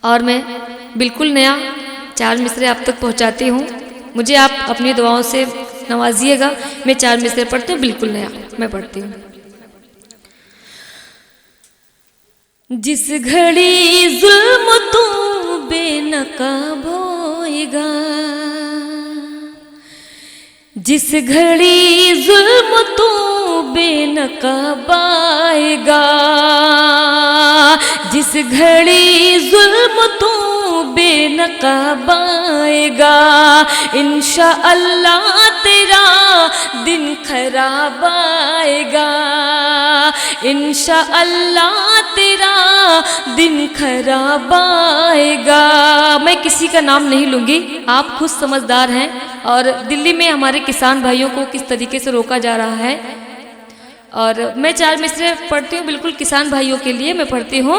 और मैं बिल्कुल नया चार मिसरे आप तक पहुंचाती हूँ। मुझे आप अपनी दुआओं से नवाजिएगा। मैं चार मिसरे पढ़ती हूँ, बिल्कुल नया मैं पढ़ती हूँ। जिस घड़ी जुल्म तू बेनकाब होएगा, जिस घड़ी जुल्म तू बेनकाब आएगा, जिस घड़ी जुल्म तू बेनकाब आएगा, इंशाअल्लाह तेरा दिन खराब आएगा, इंशाअल्लाह तेरा दिन खराब आएगा। मैं किसी का नाम नहीं लूँगी, आप खुद समझदार हैं। और दिल्ली में हमारे किसान भाइयों को किस तरीके से रोका जा रहा है, और मैं चार मिसरे पढ़ती हूँ बिल्कुल किसान भाइयों के लिए मैं पढ़ती हूँ।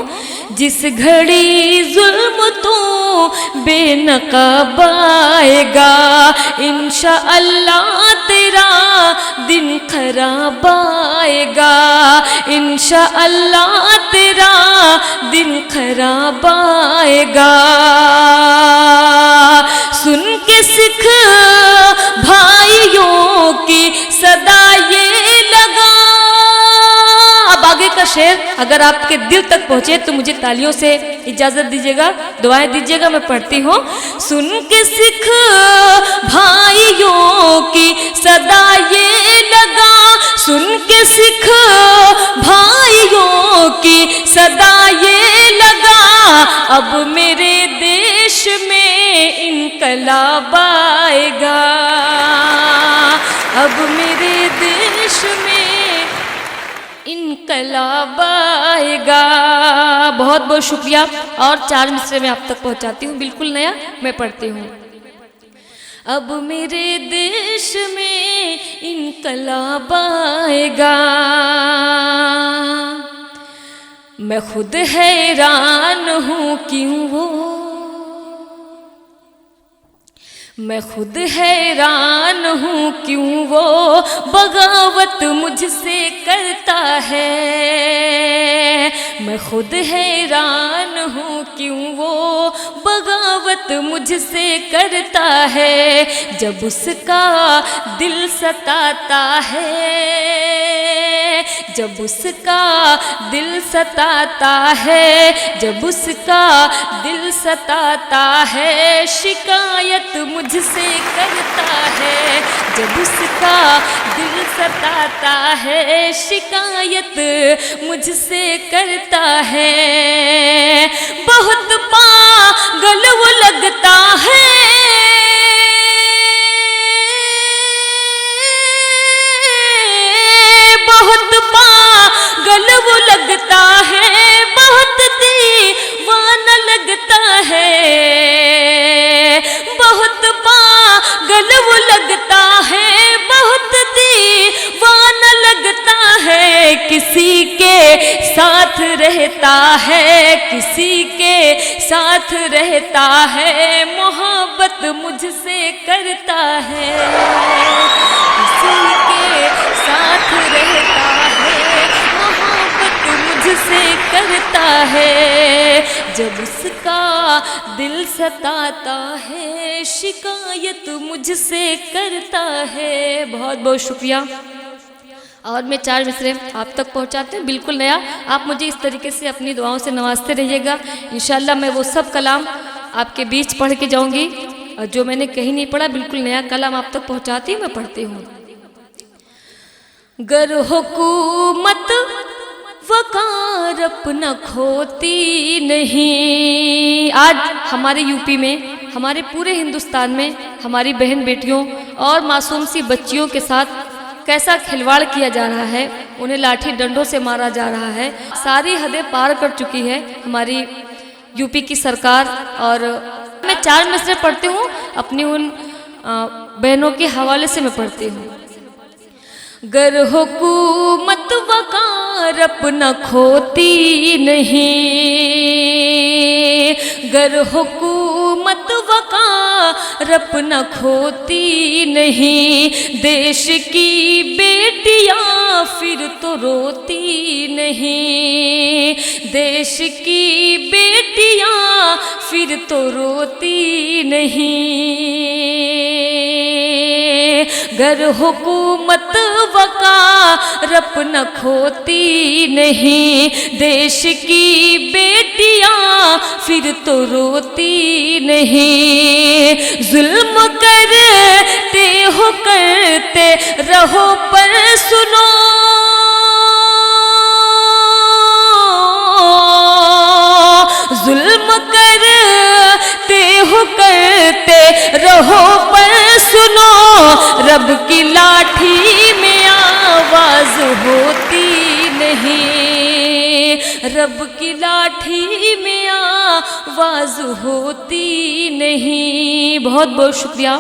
जिस घड़ी जुल्म तू बेनकाब आएगा, इंशाअल्लाह तेरा दिन खराब आएगा, इंशाअल्लाह तेरा दिन खराब आएगा। सुन के सिख भाइयों की सदा ये लगा। अब आगे का शेर अगर आपके दिल तक पहुंचे तो मुझे तालियों से इजाजत दीजिएगा, दुआएं दीजिएगा। मैं पढ़ती हूँ। सुन के सिख भाइयों की सदा ये लगा, सुन के सिख भाइयों की सदा ये लगा, अब मेरे देश में इनकलाब आएगा, अब मेरे देश में इनकलाब आएगा। बहुत बहुत शुक्रिया। और चार मिसरे में आप तक पहुंचाती हूँ, बिल्कुल नया मैं पढ़ती हूँ। अब मेरे देश में इनकलाब आएगा, मैं खुद हैरान हूँ क्यों वो, मैं खुद हैरान हूँ क्यों वो बगावत मुझसे करता है, मैं खुद हैरान हूँ क्यों वो बगावत मुझसे करता है। जब उसका दिल सताता है, जब उसका दिल सताता है, जब उसका दिल सताता है, शिकायत मुझसे करता है, जब उसका दिल सताता है, शिकायत मुझसे करता है। बहुत पागल वो लगता है, बहुत पागल वो लगता है, बहुत दीवाना लगता है, बहुत पागल वो लगता है, बहुत दीवाना लगता है। किसी के साथ रहता है, किसी के साथ रहता है, मोहब्बत मुझसे करता है, किसी के साथ रहता है, मोहब्बत मुझसे करता है। जब उसका दिल सताता है, शिकायत मुझसे करता है। बहुत बहुत शुक्रिया। और मैं चार मिसरे आप तक पहुंचाते हैं, बिल्कुल नया। आप मुझे इस तरीके से अपनी दुआओं से नवाजते रहिएगा। इंशाल्लाह मैं वो सब कलाम आपके बीच पढ़ के जाऊंगी, और जो मैंने कहीं नहीं पढ़ा बिल्कुल नया कलाम आप तक पहुंचाती हूँ, मैं पढ़ती हूँ। गर हुकूमत वकार अपना खोती नहीं। आज हमारे यूपी में, हमारे पूरे हिंदुस्तान में हमारी बहन बेटियों और मासूम सी बच्चियों के साथ कैसा खिलवाड़ किया जा रहा है, उन्हें लाठी डंडों से मारा जा रहा है। सारी हदें पार कर चुकी है हमारी यूपी की सरकार। और मैं चार मिसरे पढ़ती हूँ, अपनी उन बहनों के हवाले से मैं पढ़ती हूँ। गर हुकूमत वकार अपना खोती नहीं, गर हुकूमत वकार अपना खोती नहीं, देश की बेटियां फिर तो रोती नहीं, देश की बेटियां फिर तो रोती नहीं। गर हुकूमत वकारप न खोती नहीं, देश की बेटियां फिर तो रोती नहीं। जुल्म करते हो करते रहो पर सुनो, जुल्म करते हो करते रहो पर सुनो, रब की लाठी में आवाज होती नहीं, रब की लाठी में आवाज होती नहीं। बहुत बहुत शुक्रिया।